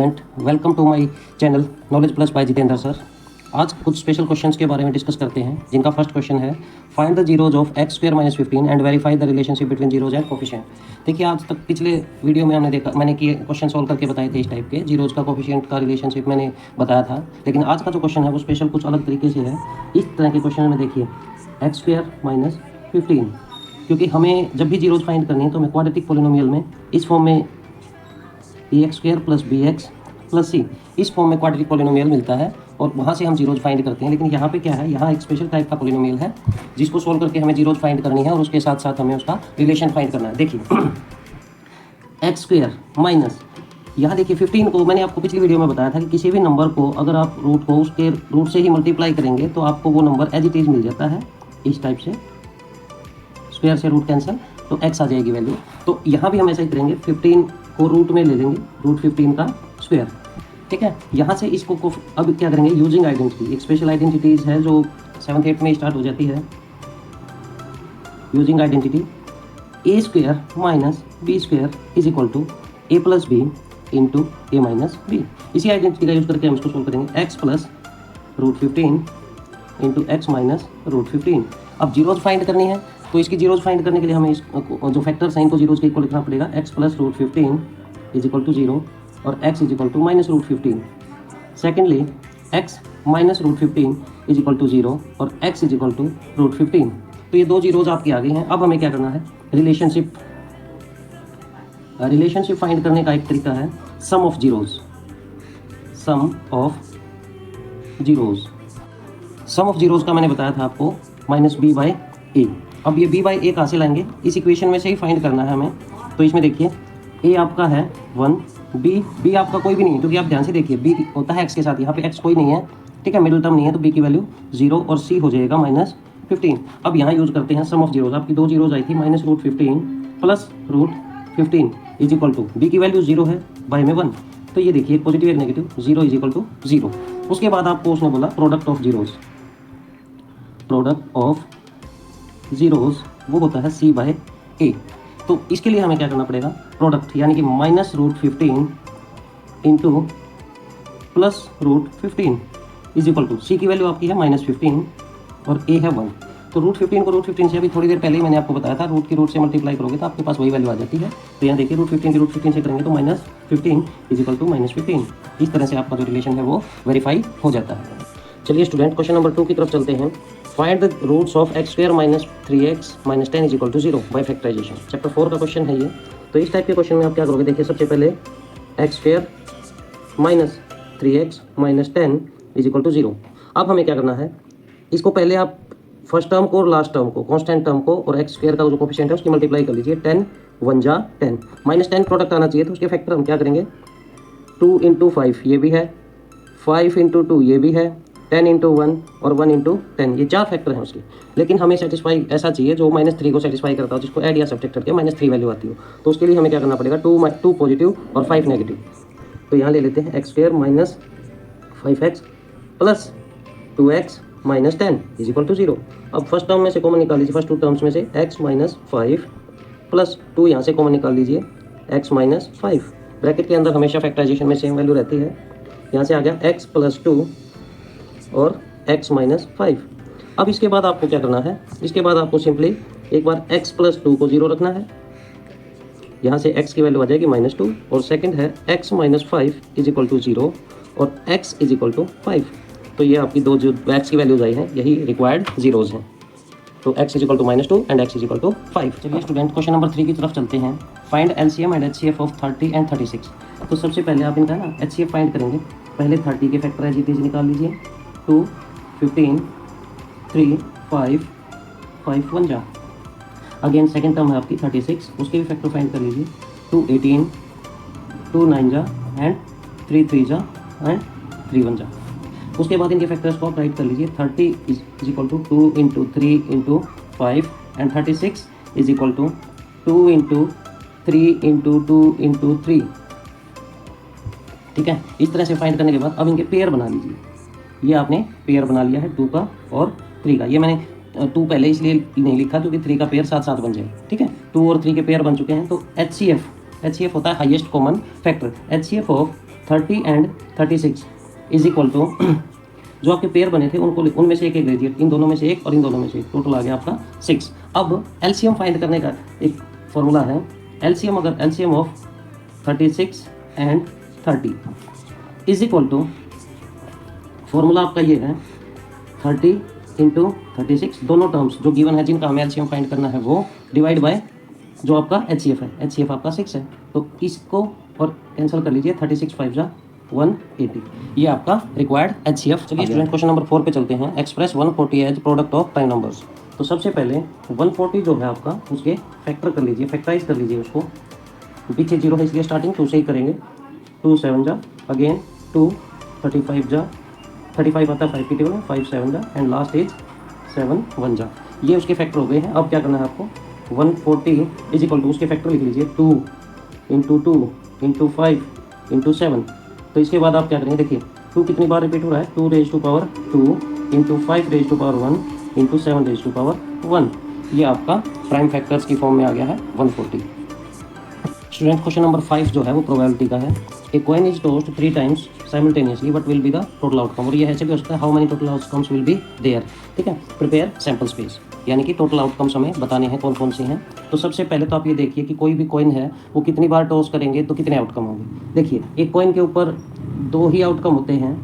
Student, welcome to my channel knowledge plus by Jitendra sir. आज कुछ special questions के बारे में डिस्कस करते हैं, जिनका फर्स्ट क्वेश्चन है find the zeros of X square minus 15 and verify the relationship between zeros and coefficient. देखिए, आज तक पिछले वीडियो में मैंने किए क्वेश्चन सॉल्व करके बताए थे इस टाइप के, जीरोज का कोफिशिएंट का रिलेशनशिप मैंने बताया था। लेकिन आज का जो क्वेश्चन है वो स्पेशल कुछ अलग तरीके से है। इस तरह के क्वेश्चन में देखिए एक्स स्क्वायर माइनस 15, क्योंकि हमें जब भी जीरोज फाइंड करनी है तो हमें क्वाड्रेटिक पोलिनोमियल में इस फॉर्म में A X square plus B X plus C, इस फॉर्म में क्वाड्रेटिक पोलिनोमियल मिलता है और वहाँ से हम जीरोज फाइंड करते हैं। लेकिन यहाँ पे क्या है, यहाँ एक स्पेशल टाइप का पोलिनोमियल है जिसको सोल्व करके हमें जीरोज फाइंड करनी है और उसके साथ साथ हमें उसका रिलेशन फाइंड करना है। देखिए एक्स स्क्वायर माइनस, यहाँ देखिए 15 को मैंने आपको पिछली वीडियो में बताया था कि किसी भी नंबर को अगर आप रूट को उसके रूट से ही मल्टीप्लाई करेंगे तो आपको वो नंबर एज इट इज मिल जाता है इस टाइप से, स्क्वायर से रूट कैंसिल तो एक्स आ जाएगी वैल्यू। तो यहाँ भी हम ऐसा ही करेंगे, 15 को रूट में ले लेंगे, रूट 15 का स्क्वायर, ठीक है। यहाँ से इसको अब क्या करेंगे, यूजिंग आइडेंटिटी, एक स्पेशल आइडेंटिटीज है जो 7th 8th में स्टार्ट हो जाती है। Using identity A square minus B square is equal to A plus B into A minus B. इसी आइडेंटिटी का यूज करके हम इसको सोल्व करेंगे, X plus root 15 into X minus root 15। अब जीरोज फाइंड करनी है तो इसकी जीरोज फाइंड करने के लिए हमें इस जो फैक्टर्स हैं इनको जीरोज के इक्वल लिखना पड़ेगा। X plus root 15 is equal to 0 और x is equal to minus root 15। Secondly x minus root 15 is equal to 0 और x is equal to root 15। तो ये दो जीरोज आपकी आ गई हैं। अब हमें क्या करना है, रिलेशनशिप फाइंड करने का एक तरीका है sum of zeros. Sum of zeros का मैंने बताया था आपको माइनस बी बाई ए। अब ये बी बाई ए कहाँ से लाएंगे, इस इक्वेशन में से ही फाइंड करना है हमें। तो इसमें देखिए ए आपका है 1, बी आपका कोई भी नहीं है, क्योंकि आप ध्यान से देखिए बी होता है एक्स के साथ, यहाँ पे एक्स कोई नहीं है, ठीक है, मिडिल टर्म नहीं है, तो बी की वैल्यू 0 और सी हो जाएगा माइनस 15। अब यहाँ यूज करते हैं सम ऑफ जीरोज। आपकी दो जीरोज आई थी, minus root 15 plus root 15 is equal to, B की वैल्यू 0 है, बाई में 1, तो ये देखिए पॉजिटिव या नेगेटिव, 0 इज इक्वल टू 0। उसके बाद आपको उसने बोला प्रोडक्ट ऑफ जीरोज वो होता है सी बाय ए। तो इसके लिए हमें क्या करना पड़ेगा, प्रोडक्ट यानी कि minus root 15 into plus root 15 is equal to, C की वैल्यू आपकी है माइनस 15 और ए है 1। तो रूट 15 को रूट 15 से अभी थोड़ी देर पहले ही मैंने आपको बताया था, रूट की रूट से मल्टीप्लाई करोगे तो आपके पास वही वैल्यू आ जाती है। तो यहाँ देखिए रूट 15 की रूट 15 से करेंगे तो minus 15 is equal to minus 15। इस तरह से आपका जो रिलेशन है वो वेरीफाई हो जाता है। चलिए स्टूडेंट, क्वेश्चन नंबर 2 की तरफ चलते हैं। Find the roots of X square minus 3x minus 10 is equal to 0 by factorisation. Chapter 4 का क्वेश्चन है ये। तो इस टाइप के क्वेश्चन में आप क्या करोगे, देखिए सबसे पहले X square minus 3x minus 10 is equal to 0। अब हमें क्या करना है, इसको पहले आप फर्स्ट टर्म को और लास्ट टर्म को, कॉन्स्टेंट टर्म को और एक्स स्क्वायर का जो कोफिशिएंट है उसकी मल्टीप्लाई कर लीजिए। 10 1 जा 10, माइनस 10 प्रोडक्ट आना चाहिए, तो उसके फैक्टर हम क्या करेंगे, 2 इंटू 5 ये भी है, 5 इंटू 2 ये भी है, 10 इंटू 1 और 1 इंटू 10, ये 4 फैक्टर हैं उसके। लेकिन हमें सेटिस्फाई ऐसा चाहिए जो माइनस 3 को सेटिस्फाई करता हो, जिसको ऐड या सब्ट्रैक्ट करके माइनस 3 वैल्यू आती हो। तो उसके लिए हमें क्या करना पड़ेगा, 2 पॉजिटिव और 5 नेगेटिव। तो यहाँ ले लेते हैं X square minus 5x plus 2x minus 10 is equal to 0। अब फर्स्ट टर्म में से कॉमन निकाल लीजिए, फर्स्ट 2 टर्म्स में से x माइनस 5 प्लस 2 यहाँ से कॉमन निकाल लीजिए, x माइनस 5। ब्रैकेट के अंदर हमेशा फैक्टराइजेशन में सेम वैल्यू रहती है। यहाँ से आ गया x प्लस 2 और x माइनस 5। अब इसके बाद आपको क्या करना है, इसके बाद आपको सिंपली एक बार x प्लस 2 को 0 रखना है, यहाँ से x की वैल्यू आ जाएगी माइनस 2, और सेकंड है x minus 5 is equal to 0 और x इज इक्वल टू 5। तो ये आपकी दो जो x की वैल्यूज आई हैं यही रिक्वायर्ड जीरोज हैं। तो x is equal to minus 2 and x is equal to 5। चलिए स्टूडेंट, क्वेश्चन नंबर 3 की तरफ चलते हैं। Find LCM and HCF of 30 and 36। तो सबसे पहले आप इनका ना HCF फाइंड करेंगे। पहले 30 के फैक्टर एज इट इज निकाल लीजिए, 2 15 3 5 5 1 जा। अगेन सेकेंड टर्म है आपकी 36, उसके भी फैक्टर फाइंड कर लीजिए, 2 18 2 9 जा एंड 3 3 जा एंड 3 1 जा। उसके बाद इनके फैक्टर्स को आप राइट कर लीजिए, 30 is equal to 2 into 3 into 5 and 36 is equal to 2 into 3 into 2 into 3, ठीक है। इस तरह से फाइंड करने के बाद अब इनके पेयर बना लीजिए। ये आपने पेयर बना लिया है 2 का और 3 का। ये मैंने 2 पहले इसलिए नहीं लिखा क्योंकि 3 का पेयर साथ साथ बन जाए, ठीक है। 2 और 3 के पेयर बन चुके हैं। तो HCF होता है highest common factor. HCF of 30 and 36 is equal to जो आपके पेयर बने थे उनको उनमें से एक एक लीजिए, इन दोनों में से एक और इन दोनों में से एक, टोटल आ गया आपका 6। अब एलसीएम फाइंड करने का एक फॉर्मूला है, एलसीएम अगर LCM of 36 and 30 is equal to, formula आपका ये है 30 इंटू 36, दोनों टर्म्स जो गिवन है जिनका हमें एलसीएम फाइंड करना है वो डिवाइड बाय जो आपका एचसीएफ है, एचसीएफ आपका 6 है, तो इसको और कैंसिल कर लीजिए, 36 5 जा 180, ये आपका रिक्वायर्ड एचसीएफ। चलिए स्टूडेंट क्वेश्चन नंबर 4 पे चलते हैं। Express 140 as product of prime numbers. तो सबसे पहले 140 जो है आपका उसके फैक्टर कर लीजिए, फैक्टराइज कर लीजिए उसको, पीछे 0 है इसलिए स्टार्टिंग 2 से ही करेंगे, 2 7 जा, अगेन 2 35 जा, 35 आता है 5 की टेबल में, 5 7 जा एंड लास्ट इज 7 1 जा, ये उसके फैक्टर हो गए हैं। अब क्या करना है आपको, 140 इज इक्वल टू उसके फैक्टर लिख लीजिए 2 इंटू 2 इंटू 5 इंटू 7। तो इसके बाद आप क्या करेंगे, देखिए 2 कितनी बार रिपीट हो रहा है, 2 raise to power 2 into 5 raise to power 1 into 7 raise to power 1, ये आपका प्राइम फैक्टर्स की फॉर्म में आ गया है 140। स्टूडेंट क्वेश्चन नंबर 5 जो है वो प्रोबेबिलिटी का है। A coin is tossed 3 times simultaneously but will be the total outcome, और ये ऐसे भी हो सकता है how many total outcomes will be there, ठीक है। प्रिपेयर सैम्पल स्पेस, यानी कि टोटल आउटकम्स हमें बताने हैं कौन कौन से हैं। तो सबसे पहले तो आप ये देखिए कि कोई भी कॉइन है वो कितनी बार टॉस करेंगे तो कितने आउटकम होंगे। देखिए एक कॉइन के ऊपर 2 ही आउटकम होते हैं,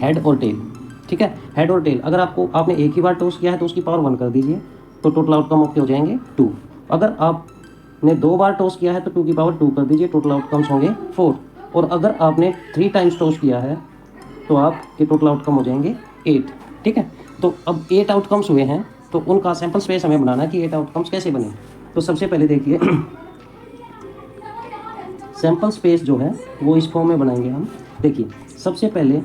हेड और टेल, ठीक है, हेड और टेल। अगर आपने एक ही बार टॉस किया है तो उसकी पावर 1 कर दीजिए, तो टोटल आउटकम आपके हो जाएंगे 2। अगर आपने 2 बार टॉस किया है तो 2 की पावर 2 कर दीजिए, टोटल आउटकम्स होंगे 4। और अगर आपने 3 टाइम्स टॉस किया है तो आपके टोटल आउटकम हो जाएंगे 8, ठीक है। तो अब 8 आउटकम्स हुए हैं तो उनका सैंपल स्पेस हमें बनाना है कि 8 आउटकम्स कैसे बने। तो सबसे पहले देखिए सैंपल स्पेस जो है वो इस फॉर्म में बनाएंगे हम। देखिए सबसे पहले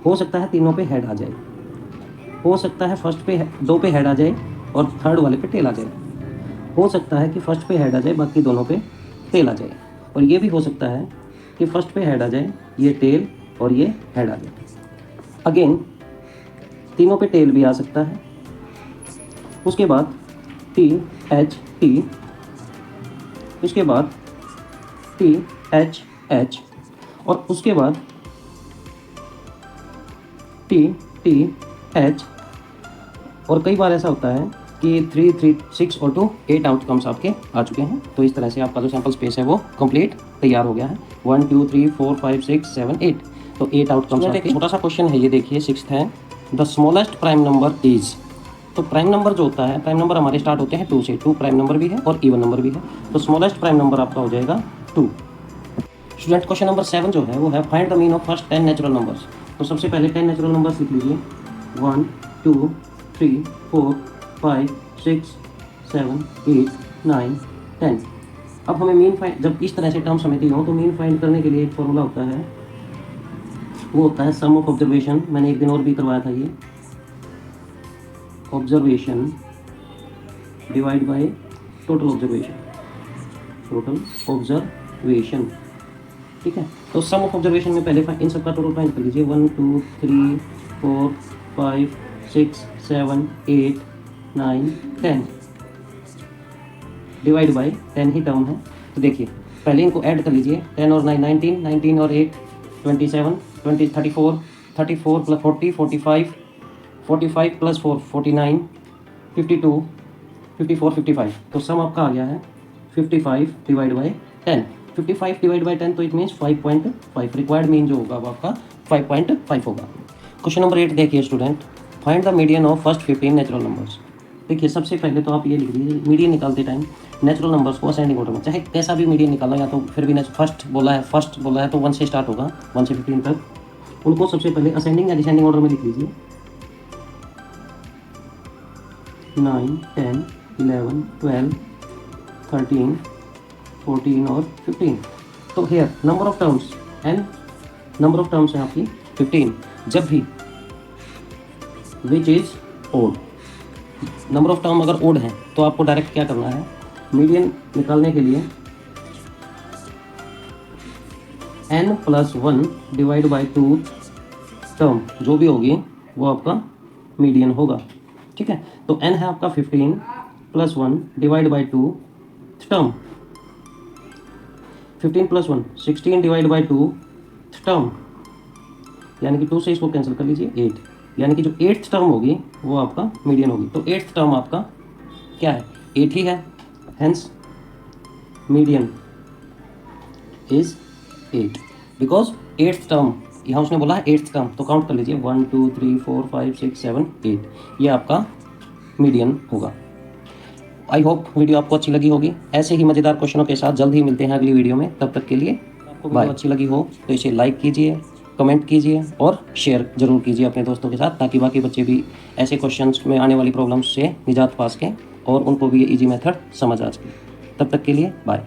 हो सकता है तीनों पे हेड आ जाए, हो सकता है फर्स्ट पे 2 पे हेड आ जाए और थर्ड वाले पे टेल आ जाए, हो सकता है कि फर्स्ट पे हेड आ जाए बाकी दोनों पे टेल आ जाए, और ये भी हो सकता है कि फर्स्ट पे हेड आ जाए, ये टेल और ये हेड आ जाए। अगेन तीनों पे टेल भी आ सकता है। उसके बाद टी एच टी, उसके बाद टी एच एच, और उसके बाद टी टी एच। और कई बार ऐसा होता है कि 3 3 6 और 2 8 आउटकम्स आपके आ चुके हैं। तो इस तरह से आपका जो सैंपल स्पेस है वो कंप्लीट तैयार हो गया है। 1 2 3 4 5 6 7 8, तो 8 आउटकम्स आपके। छोटा सा क्वेश्चन है ये, देखिए 6th है, the smallest prime number is. तो प्राइम नंबर जो होता है, प्राइम नंबर हमारे स्टार्ट होते हैं 2 से, 2 प्राइम नंबर भी है और इवन नंबर भी है, तो स्मॉलेस्ट प्राइम नंबर आपका हो जाएगा 2। स्टूडेंट क्वेश्चन नंबर 7 जो है वो है find the mean of first 10 natural numbers. तो सबसे पहले 10 नेचुरल नंबर्स लिख लीजिए, 1 2 3 4 5 6 7 8 9 10। अब हमें मीन फाइंड, जब इस तरह से टर्म्स हमें दी हो तो मीन फाइंड करने के लिए एक फॉर्मूला होता है, वो होता है सम ऑफ ऑब्जर्वेशन। मैंने एक दिन और भी करवाया था ये, observation divide by total observation, total observation, ठीक है। तो सम ऑफ ऑब्जर्वेशन में पहले इन सबका टोटल फाइंड कर लीजिए, 1 2 3 4 5 6 7 8 9 10 डिवाइड बाय 10 ही टर्म है। तो देखिए पहले इनको ऐड कर लीजिए, 10 और 9 19, 19 और 8 27, 20 34, 34 प्लस 40 45, 45 प्लस 4 49, 52 54 55। तो सम आपका आ गया है 55 डिवाइड बाय 10, 55 डिवाइड बाय 10, तो इट मीन्स 5.5। रिक्वायर्ड मीन जो होगा वो आपका 5.5 होगा। क्वेश्चन नंबर 8 देखिए student, find the median of first 15 natural numbers. देखिए सबसे पहले तो आप ये लिख लीजिए, मीडियन निकालते टाइम नेचुरल नंबर्स को असेंडिंग ऑर्डर में, चाहे कैसा भी मीडियन निकाला, या तो फिर भी फर्स्ट बोला है तो 1 से स्टार्ट होगा, 1 से 15 तक। उनको सबसे पहले असेंडिंग या डिसेंडिंग ऑर्डर में लिख लीजिए, 9 10 11 12 13 14 और 15। तो here number of terms and number of terms है आपकी 15। जब भी which is odd, number of term अगर ओड है तो आपको डायरेक्ट क्या करना है, मीडियन निकालने के लिए n+1 डिवाइड बाय 2 टर्म जो भी होगी वो आपका मीडियन होगा, ठीक है। तो n है आपका 15 + 1 divide by 2 term, 15 + 1 16 divide by 2 term, यानी कि 2 से इसको कैंसिल कर लीजिए 8, यानी कि जो 8th टर्म होगी वो आपका मीडियन होगी। तो 8th टर्म आपका क्या है, 8 ही है, hence median is 8। Because 8th term, यहाँ उसने बोला है 8th टर्म, तो काउंट कर लीजिए 1 2 3 4 5 6 7 8, ये आपका मीडियन होगा। आई होप वीडियो आपको अच्छी लगी होगी। ऐसे ही मज़ेदार क्वेश्चनों के साथ जल्द ही मिलते हैं अगली वीडियो में। तब तक के लिए आपको वीडियो अच्छी लगी हो तो इसे लाइक कीजिए, कमेंट कीजिए और शेयर जरूर कीजिए अपने दोस्तों के साथ, ताकि बाकी बच्चे भी ऐसे क्वेश्चंस में आने वाली प्रॉब्लम्स से निजात पा सकें और उनको भी ये ईजी मेथड समझ आ सके। तब तक के लिए बाय।